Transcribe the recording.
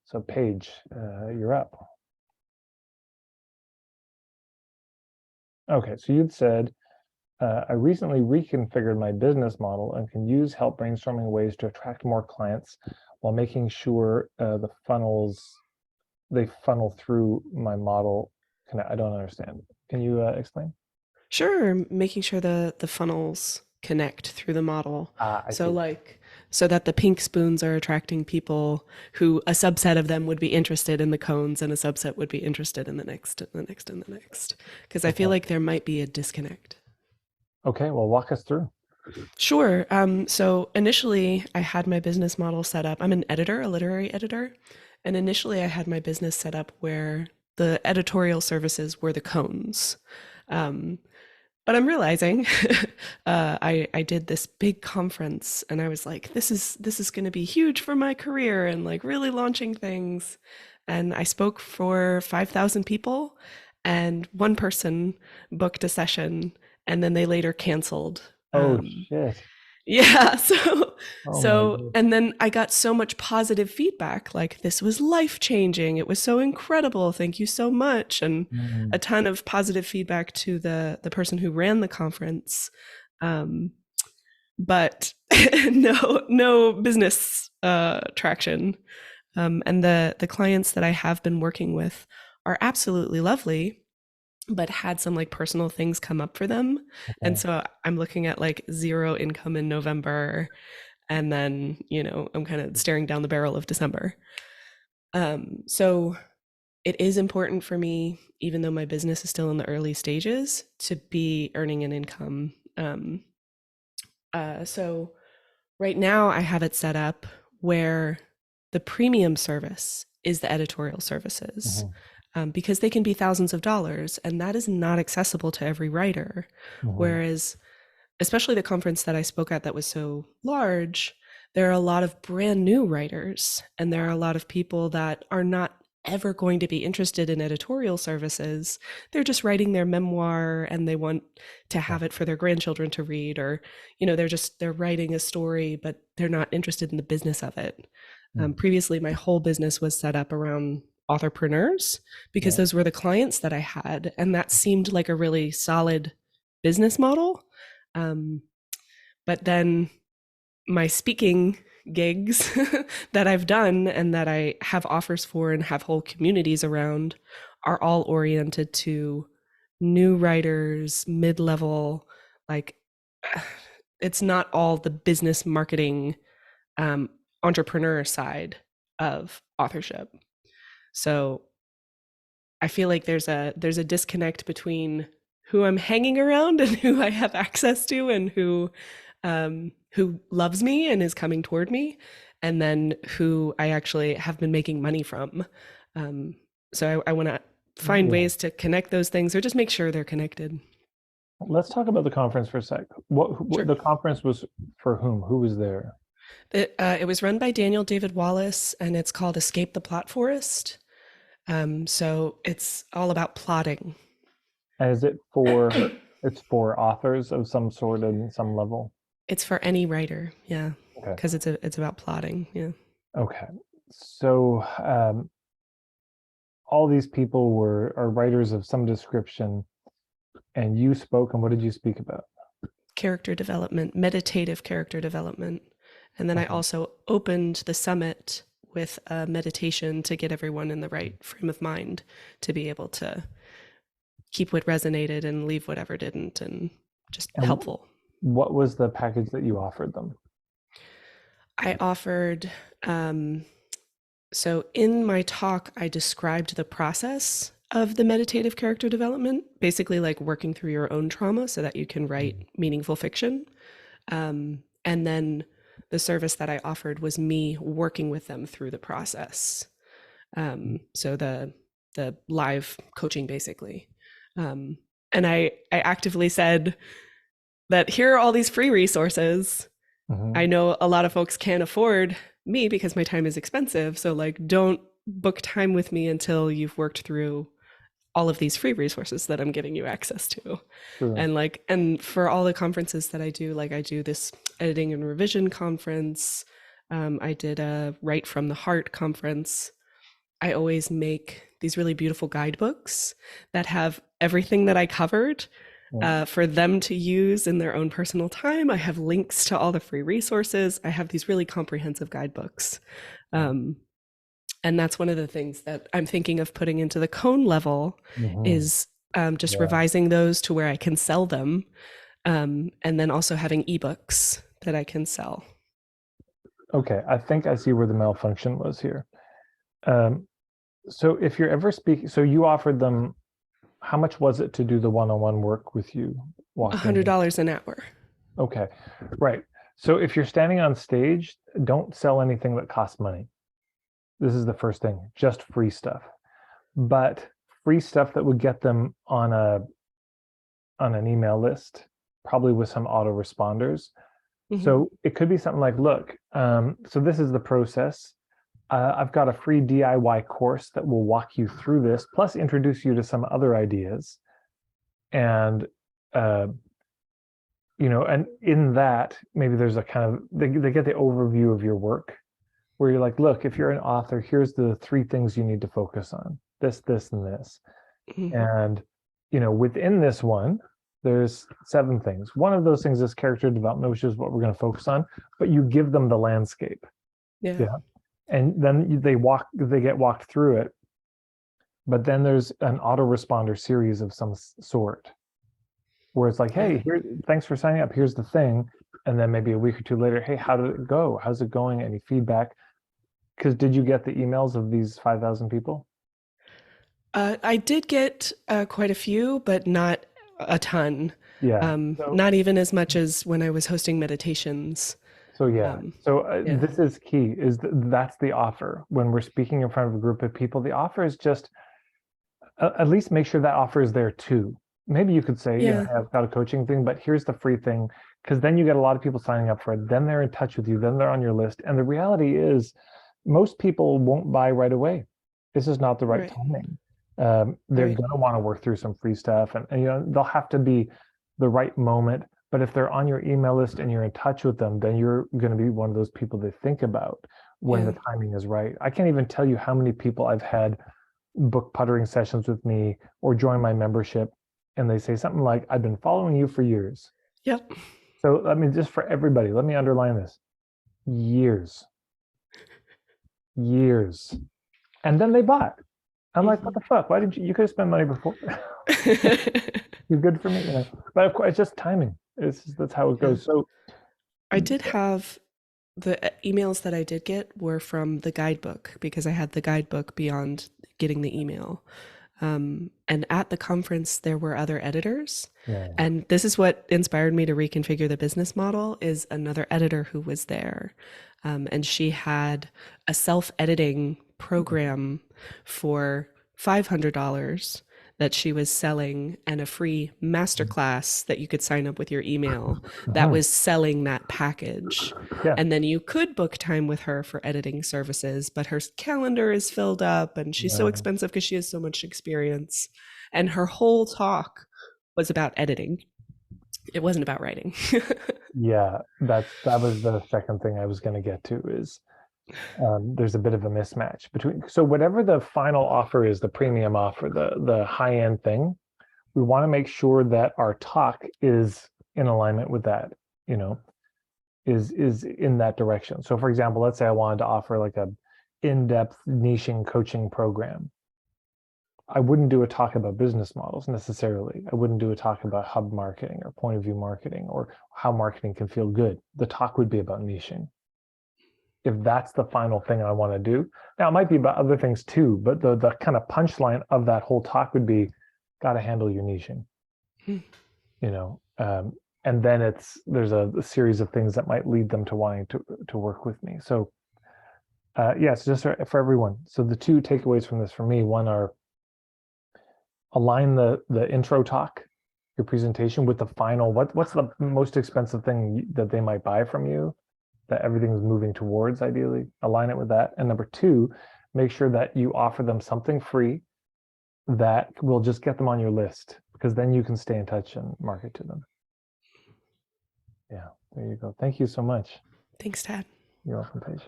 So Paige, you're up. Okay, so you'd said, I recently reconfigured my business model and can use help brainstorming ways to attract more clients while making sure they funnel through my model. I don't understand. Can you explain? Sure, making sure the funnels connect through the model. Ah, I So see. like so that the pink spoons are attracting people who a subset of them would be interested in the cones and a subset would be interested in the next and the next and the next. Because I feel Okay. like there might be a disconnect. Okay, well, walk us through. Sure. So initially I had my business model set up. I'm an editor, a literary editor. And initially I had my business set up where the editorial services were the cones. Um, But I'm realizing I did this big conference and I was like, this is going to be huge for my career and like really launching things. And I spoke for 5,000 people and one person booked a session and then they later canceled. Oh, shit. Yeah, so Oh my so God. and then I got so much positive feedback like this was life-changing. It was so incredible. Thank you so much and a Mm, ton of positive feedback to the person who ran the conference. Um but no business traction. And the clients that I have been working with are absolutely lovely but had some like personal things come up for them. And okay. so I'm looking at like zero income in November. And then, I'm kind of staring down the barrel of December. So it is important for me, even though my business is still in the early stages, to be earning an income. So right now I have it set up where the premium service is the editorial services Hmm. because they can be thousands of dollars, and that is not accessible to every writer. Hmm. Whereas, especially the conference that I spoke at that was so large, there are a lot of brand new writers, and there are a lot of people that are not ever going to be interested in editorial services. They're just writing their memoir and they want to Yeah. have it for their grandchildren to read, or they're writing a story but they're not interested in the business of it. Mm, Previously my whole business was set up around authorpreneurs because yeah. those were the clients that I had, and that seemed like a really solid business model. um, but then my speaking gigs that I've done and that I have offers for and have whole communities around are all oriented to new writers, mid level, like it's not all the business marketing um, entrepreneur side of authorship. So I feel like there's a disconnect between who I'm hanging around and who I have access to and who loves me and is coming toward me, and then who I actually have been making money from. Um, so I want to find Yeah. ways to connect those things or just make sure they're connected. Let's talk about the conference for a sec. What Sure. the conference was for whom? Who was there? It was run by Daniel David Wallace, and it's called Escape the Plot Forest. So it's all about plotting. And it's for authors of some sort and some level? It's for any writer, yeah, Okay. because it's about plotting, yeah. Okay. So all these people are writers of some description, and you spoke, and what did you speak about? Character development, meditative character development, and then I Okay. also opened the summit with a meditation to get everyone in the right frame of mind to be able to keep what resonated and leave whatever didn't, and just And helpful. what was the package that you offered them? I offered So in my talk, I described the process of the meditative character development, basically like working through your own trauma so that you can write meaningful fiction. And then the service that I offered was me working with them through the process. So the live coaching basically. Um, and I actively said that here are all these free resources. I Mm-hmm. know a lot of folks can't afford me because my time is expensive. So like don't book time with me until you've worked through all of these free resources that I'm giving you access to. Sure. And for all the conferences that I do, like I do this editing and revision conference. I did a Write from the Heart conference. I always make these really beautiful guidebooks that have everything that I covered Yeah. for them to use in their own personal time. I have links to all the free resources. I have these really comprehensive guidebooks. Um, and that's one of the things that I'm thinking of putting into the cone level Mhm. is just Yeah. revising those to where I can sell them, and then also having ebooks that I can sell. Okay. I think I see where the malfunction was here. Um, so if you're ever speaking, so you offered them, how much was it to do the one-on-one work with you walking? $100 an hour. Okay. Right. So if you're standing on stage, don't sell anything that costs money. This is the first thing, just free stuff. But free stuff that would get them on an email list, probably with some autoresponders. Mm-hmm. So it could be something like, look, so this is the process. I've got a free DIY course that will walk you through this, plus introduce you to some other ideas. And, uh, and in that, maybe there's a kind of, they get the overview of your work where you're like, look, if you're an author, here's the 3 things you need to focus on, this, and this. Mm-hmm. And, within this one, there's 7 things. One of those things is character development, which is what we're going to focus on, but you give them the landscape. Yeah. Yeah. And then they get walked through it. But then there's an autoresponder series of some sort where it's like, Yeah. hey, here, thanks for signing up. Here's the thing. And then maybe a week or 2 later, hey, how did it go? How's it going? Any feedback? Because did you get the emails of these 5,000 people? I did get quite a few, but not a ton. Yeah. So Not even as much as when I was hosting meditations. So yeah, Um, so yeah. this is key. That's the offer when we're speaking in front of a group of people. The offer is just at least make sure that offer is there too. Maybe you could say, Yeah. hey, I've got a coaching thing, but here's the free thing, because then you get a lot of people signing up for it. Then they're in touch with you. Then they're on your list. And the reality is, most people won't buy right away. This is not the right Right. timing. They're Right. going to want to work through some free stuff, and they'll have to be the right moment. But if they're on your email list and you're in touch with them, then you're going to be one of those people they think about when Yeah. the timing is right. I can't even tell you how many people I've had book puttering sessions with me or join my membership, and they say something like, I've been following you for years. Yep. So, I mean, just for everybody, let me underline this: years, years. And then they bought. I'm like, what Mhm. the fuck? Why did you could have spent money before? You're good for me. But of course, it's just timing. That's how it Yeah. goes. So, I did have the emails that I did get were from the guidebook because I had the guidebook beyond getting the email. And at the conference, there were other editors. yeah. And this is what inspired me to reconfigure the business model is another editor who was there. And she had a self-editing program for $500 that she was selling and a free masterclass that you could sign up with your email that Uh-huh. was selling that package. Yeah. And then you could book time with her for editing services, but her calendar is filled up and she's so Yeah. expensive because she has so much experience. And her whole talk was about editing. It wasn't about writing. Yeah. That was the second thing I was going to get to is there's a bit of a mismatch between, so whatever the final offer is, the premium offer, the high end thing, we want to make sure that our talk is in alignment with that, you know, is in that direction. So for example, let's say I wanted to offer like a in-depth niching coaching program. I wouldn't do a talk about business models necessarily. I wouldn't do a talk about hub marketing or point of view marketing or how marketing can feel good. The talk would be about niching. If that's the final thing I want to do. Now it might be about other things too, but the kind of punchline of that whole talk would be, got to handle your niching, you know. And then there's a series of things that might lead them to wanting to work with me. So yes, just for everyone. So the 2 takeaways from this for me, one are align the intro talk, your presentation, with the final. What's the most expensive thing that they might buy from you, that everything's moving towards, ideally align it with that. And number 2, make sure that you offer them something free that will just get them on your list, because then you can stay in touch and market to them. Yeah, there you go. Thank you so much. Thanks, Dad. You're welcome, Paige.